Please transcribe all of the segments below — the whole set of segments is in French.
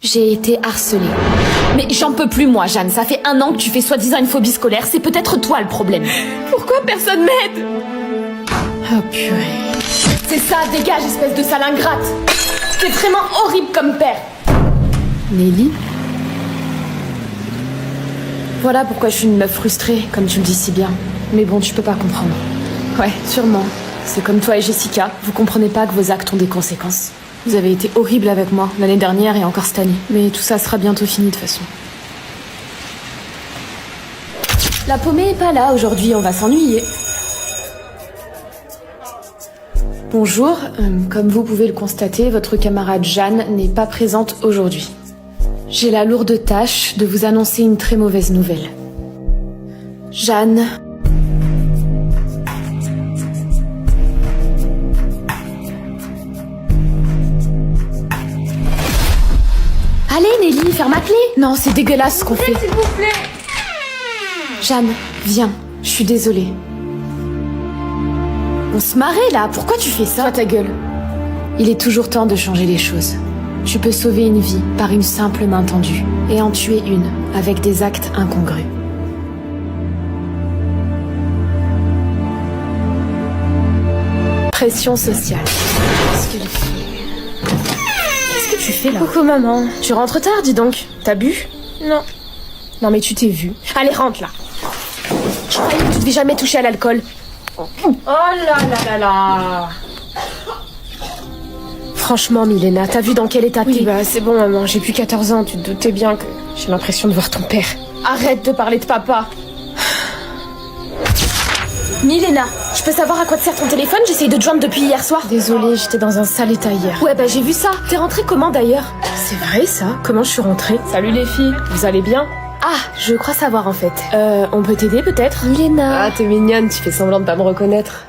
J'ai été harcelée. Mais j'en peux plus moi, Jeanne. Ça fait 1 an que tu fais soi-disant une phobie scolaire. C'est peut-être toi le problème. Pourquoi personne m'aide? Oh purée. C'est ça, dégage, espèce de sale ingrate. C'est vraiment horrible comme père. Nelly? Voilà pourquoi je suis une meuf frustrée, comme tu le dis si bien. Mais bon, tu peux pas comprendre. Ouais, sûrement. C'est comme toi et Jessica. Vous comprenez pas que vos actes ont des conséquences. Vous avez été horrible avec moi, l'année dernière et encore cette année. Mais tout ça sera bientôt fini de toute façon. La paumée est pas là aujourd'hui, on va s'ennuyer. Bonjour, comme vous pouvez le constater, votre camarade Jeanne n'est pas présente aujourd'hui. J'ai la lourde tâche de vous annoncer une très mauvaise nouvelle. Jeanne... Allez Nelly, ferme ma clé. Non, c'est dégueulasse ce qu'on fait. S'il vous plaît. Jeanne, viens, je suis désolée. On se marrait là, pourquoi tu fais ça? Toi ta gueule. Il est toujours temps de changer les choses. Tu peux sauver une vie par une simple main tendue et en tuer une avec des actes incongrus. Pression sociale. Qu'est-ce que tu fais là? Coucou maman. Tu rentres tard, dis donc. T'as bu? Non. Non mais tu t'es vu. Allez, rentre là. Je croyais que tu devais jamais toucher à l'alcool. Oh là là là là. Franchement, Milena, t'as vu dans quel état t'es? Oui, bah c'est bon, maman, j'ai plus 14 ans, tu te doutais bien que j'ai l'impression de voir ton père. Arrête de parler de papa. Milena, je peux savoir à quoi te sert ton téléphone? J'essaye de te joindre depuis hier soir. Désolée, j'étais dans un sale état hier. Ouais, bah j'ai vu ça. T'es rentrée comment d'ailleurs? C'est vrai ça? Comment je suis rentrée? Salut les filles, vous allez bien? Ah, je crois savoir en fait. On peut t'aider peut-être? Milena. Ah, t'es mignonne, tu fais semblant de pas me reconnaître.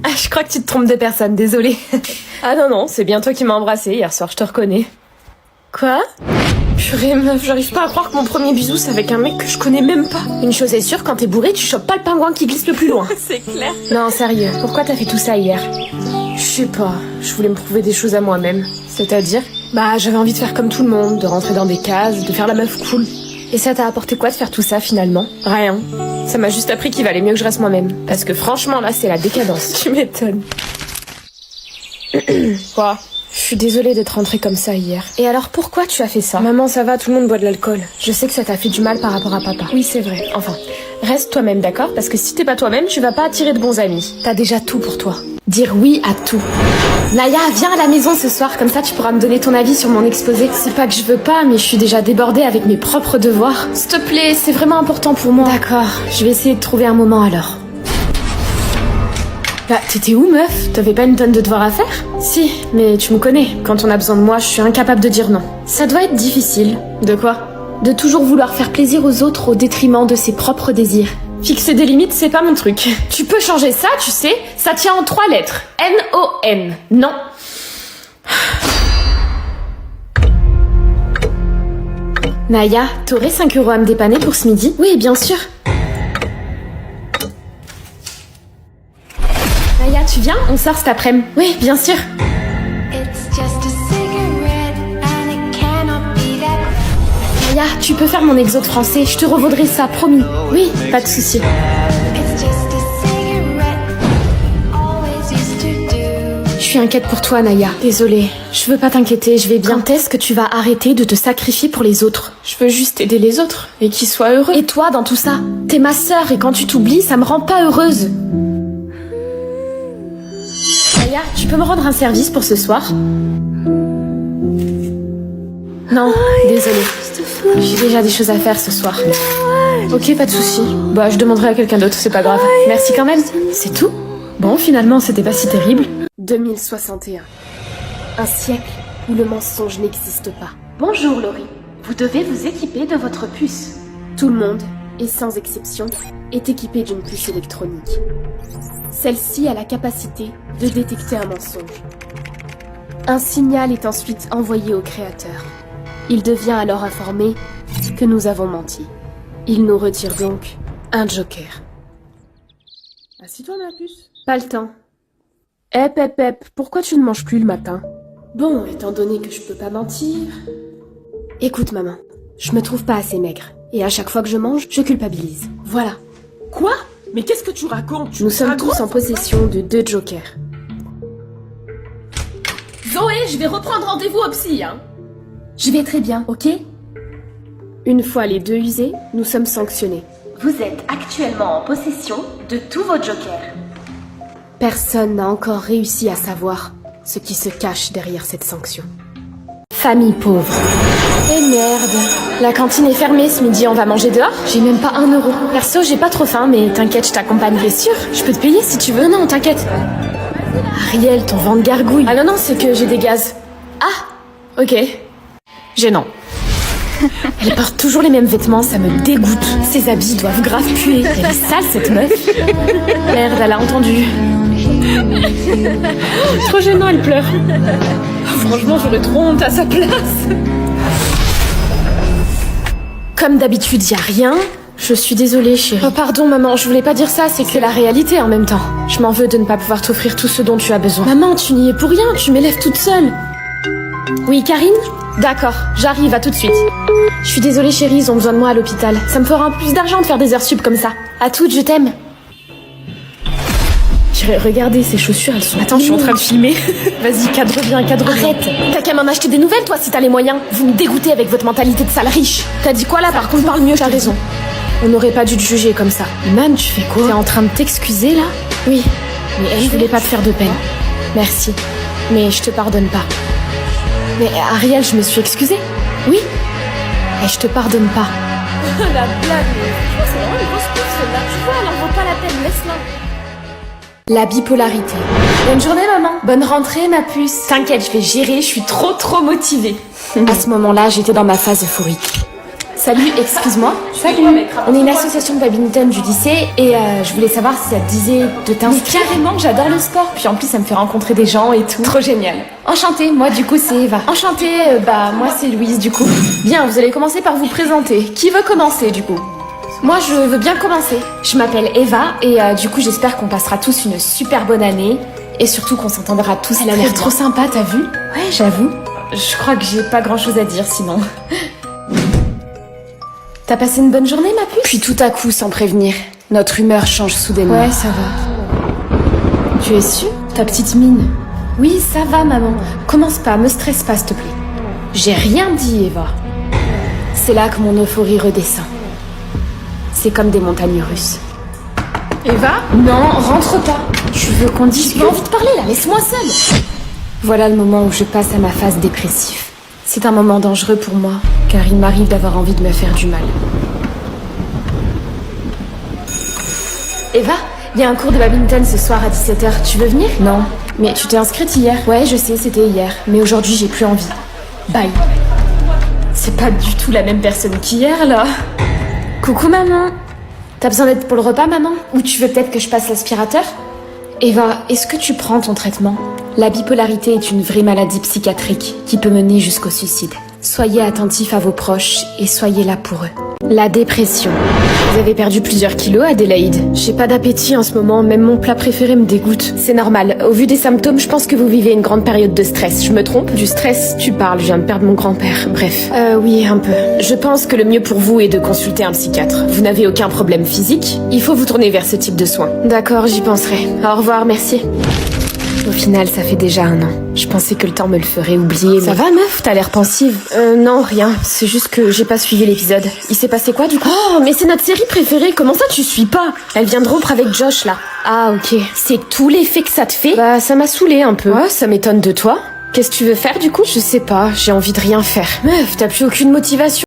Ah, je crois que tu te trompes de personne, désolée. Ah non, c'est bien toi qui m'as embrassée hier soir, je te reconnais. Quoi? Purée meuf, j'arrive pas à croire que mon premier bisou c'est avec un mec que je connais même pas. Une chose est sûre, quand t'es bourré, tu chopes pas le pingouin qui glisse le plus loin. C'est clair. Non, sérieux, pourquoi t'as fait tout ça hier? Je sais pas, je voulais me prouver des choses à moi-même. C'est-à-dire? Bah, j'avais envie de faire comme tout le monde, de rentrer dans des cases, de faire la meuf cool. Et ça t'a apporté quoi de faire tout ça finalement? Rien. Ça m'a juste appris qu'il valait mieux que je reste moi-même. Parce que franchement là c'est la décadence. Tu m'étonnes. Quoi? Je suis désolée d'être rentrée comme ça hier. Et alors pourquoi tu as fait ça? Maman, ça va, tout le monde boit de l'alcool. Je sais que ça t'a fait du mal par rapport à papa. Oui, c'est vrai. Enfin, reste toi-même, d'accord? Parce que si t'es pas toi-même, tu vas pas attirer de bons amis. T'as déjà tout pour toi. Dire oui à tout. Naya, viens à la maison ce soir, comme ça tu pourras me donner ton avis sur mon exposé. C'est pas que je veux pas, mais je suis déjà débordée avec mes propres devoirs. S'il te plaît, c'est vraiment important pour moi. D'accord, je vais essayer de trouver un moment alors. Bah, t'étais où, meuf? T'avais pas une tonne de devoirs à faire? Si, mais tu me connais. Quand on a besoin de moi, je suis incapable de dire non. Ça doit être difficile. De quoi? De toujours vouloir faire plaisir aux autres au détriment de ses propres désirs. Fixer des limites, c'est pas mon truc. Tu peux changer ça, tu sais? Ça tient en 3 lettres. N-O-N. Non. Naya, t'aurais 5 € à me dépanner pour ce midi? Oui, bien sûr. Naya, tu viens? On sort cet après-midi. Oui, bien sûr. Naya, tu peux faire mon exo de français. Je te revaudrai ça, promis. Oui, pas de souci. Je suis inquiète pour toi, Naya. Désolée, je veux pas t'inquiéter, je vais bien. Quand est-ce que tu vas arrêter de te sacrifier pour les autres? Je veux juste aider les autres et qu'ils soient heureux. Et toi, dans tout ça? T'es ma sœur et quand tu t'oublies, ça me rend pas heureuse. Naya, tu peux me rendre un service pour ce soir? Non, désolée. J'ai déjà des choses à faire ce soir. Ok, pas de souci. Bah, je demanderai à quelqu'un d'autre, c'est pas grave. Merci quand même. C'est tout? Bon, finalement, c'était pas si terrible. 2061. Un siècle où le mensonge n'existe pas. Bonjour, Laurie. Vous devez vous équiper de votre puce. Tout le monde, et sans exception, est équipé d'une puce électronique. Celle-ci a la capacité de détecter un mensonge. Un signal est ensuite envoyé au créateur. Il devient alors informé que nous avons menti. Il nous retire donc un joker. Assis-toi, ma puce. Pas le temps. Hep, pourquoi tu ne manges plus le matin? Bon, étant donné que je peux pas mentir... Écoute, maman, je me trouve pas assez maigre. Et à chaque fois que je mange, je culpabilise. Voilà. Quoi? Mais qu'est-ce que tu racontes? Nous sommes tous en possession de 2 jokers. Zoé, je vais reprendre rendez-vous au psy, hein. Je vais très bien, ok? Une fois les 2 usés, nous sommes sanctionnés. Vous êtes actuellement en possession de tous vos jokers. Personne n'a encore réussi à savoir ce qui se cache derrière cette sanction. Famille pauvre. Eh merde. La cantine est fermée ce midi, on va manger dehors? J'ai même pas 1 euro. Perso, j'ai pas trop faim, mais t'inquiète, je t'accompagne. Bien sûr, je peux te payer si tu veux. Non, t'inquiète. Ariel, ton ventre gargouille. Ah non, c'est que j'ai des gaz. Ah, ok. Gênant. Elle porte toujours les mêmes vêtements, ça me dégoûte. Ses habits doivent grave puer. Elle est sale, cette meuf. Merde, elle a entendu. Trop gênant, elle pleure. Franchement, j'aurais trop honte à sa place. Comme d'habitude, y a rien. Je suis désolée, chérie. Oh, pardon, maman, je voulais pas dire ça, c'est que la réalité en même temps. Je m'en veux de ne pas pouvoir t'offrir tout ce dont tu as besoin. Maman, tu n'y es pour rien, tu m'élèves toute seule. Oui, Karine? D'accord, j'arrive, à tout de suite. Je suis désolée, chérie, ils ont besoin de moi à l'hôpital. Ça me fera un peu plus d'argent de faire des heures sup comme ça. À toutes, je t'aime. Regardez, ces chaussures, elles sont... Attends, je suis en train de filmer. Vas-y, cadre bien. Arrête. T'as qu'à m'en acheter des nouvelles, toi, si t'as les moyens. Vous me dégoûtez avec votre mentalité de sale riche. T'as dit quoi, là? Par contre, parle mieux, t'as raison. On n'aurait pas dû te juger comme ça. Man, tu fais quoi? T'es en train de t'excuser, là? Oui. Mais je voulais pas te faire de peine. Merci. Mais je te pardonne pas. Mais Ariel, je me suis excusée. Oui. Et je te pardonne pas. La blague, c'est vraiment une grosse pute, celle-là. Tu vois, elle en vaut pas la peine, laisse-la. La bipolarité. Bonne journée, maman. Bonne rentrée, ma puce. T'inquiète, je vais gérer, je suis trop motivée. À ce moment-là, j'étais dans ma phase euphorique. Salut, excuse-moi. Salut. On est une association de badminton du lycée et je voulais savoir si ça te disait de t'inscrire. Carrément, j'adore le sport. Puis en plus, ça me fait rencontrer des gens et tout. Trop génial. Enchantée, moi du coup c'est Eva. Enchantée, moi c'est Louise du coup. Bien, vous allez commencer par vous présenter. Qui veut commencer du coup? Moi je veux bien commencer. Je m'appelle Eva et du coup j'espère qu'on passera tous une super bonne année. Et surtout qu'on s'entendra tous. Elle a l'air trop sympa, t'as vu? Ouais, j'avoue. Je crois que j'ai pas grand chose à dire sinon. T'as passé une bonne journée, ma puce? Puis tout à coup, sans prévenir, notre humeur change soudainement. Ouais, ça va. Tu es sûre? Ta petite mine. Oui, ça va, maman. Commence pas, me stresse pas, s'il te plaît. J'ai rien dit, Eva. C'est là que mon euphorie redescend. C'est comme des montagnes russes. Eva? Non, rentre pas. Tu veux qu'on discute? J'ai pas envie de parler, là, laisse-moi seule. Voilà le moment où je passe à ma phase dépressive. C'est un moment dangereux pour moi, car il m'arrive d'avoir envie de me faire du mal. Eva, il y a un cours de badminton ce soir à 17h, tu veux venir? Non. Mais tu t'es inscrite hier? Ouais, je sais, c'était hier, mais aujourd'hui j'ai plus envie. Bye. C'est pas du tout la même personne qu'hier, là. Coucou, maman. T'as besoin d'aide pour le repas, maman? Ou tu veux peut-être que je passe l'aspirateur? Eva, est-ce que tu prends ton traitement? La bipolarité est une vraie maladie psychiatrique qui peut mener jusqu'au suicide. Soyez attentifs à vos proches et soyez là pour eux. La dépression. Vous avez perdu plusieurs kilos, Adélaïde. J'ai pas d'appétit en ce moment, même mon plat préféré me dégoûte. C'est normal, au vu des symptômes, je pense que vous vivez une grande période de stress. Je me trompe? Du stress? Tu parles, je viens de perdre mon grand-père. Bref. Oui, un peu. Je pense que le mieux pour vous est de consulter un psychiatre. Vous n'avez aucun problème physique? Il faut vous tourner vers ce type de soins. D'accord, j'y penserai. Au revoir, merci. Au final, ça fait déjà 1 an. Je pensais que le temps me le ferait oublier. Ça va, meuf? T'as l'air pensive. Non, rien. C'est juste que j'ai pas suivi l'épisode. Il s'est passé quoi, du coup? Oh, mais c'est notre série préférée. Comment ça, tu suis pas? Elle vient de rompre avec Josh, là. Ah, ok. C'est tout l'effet que ça te fait? Bah, ça m'a saoulée un peu. Ouais, ça m'étonne de toi. Qu'est-ce que tu veux faire, du coup? Je sais pas. J'ai envie de rien faire. Meuf, t'as plus aucune motivation.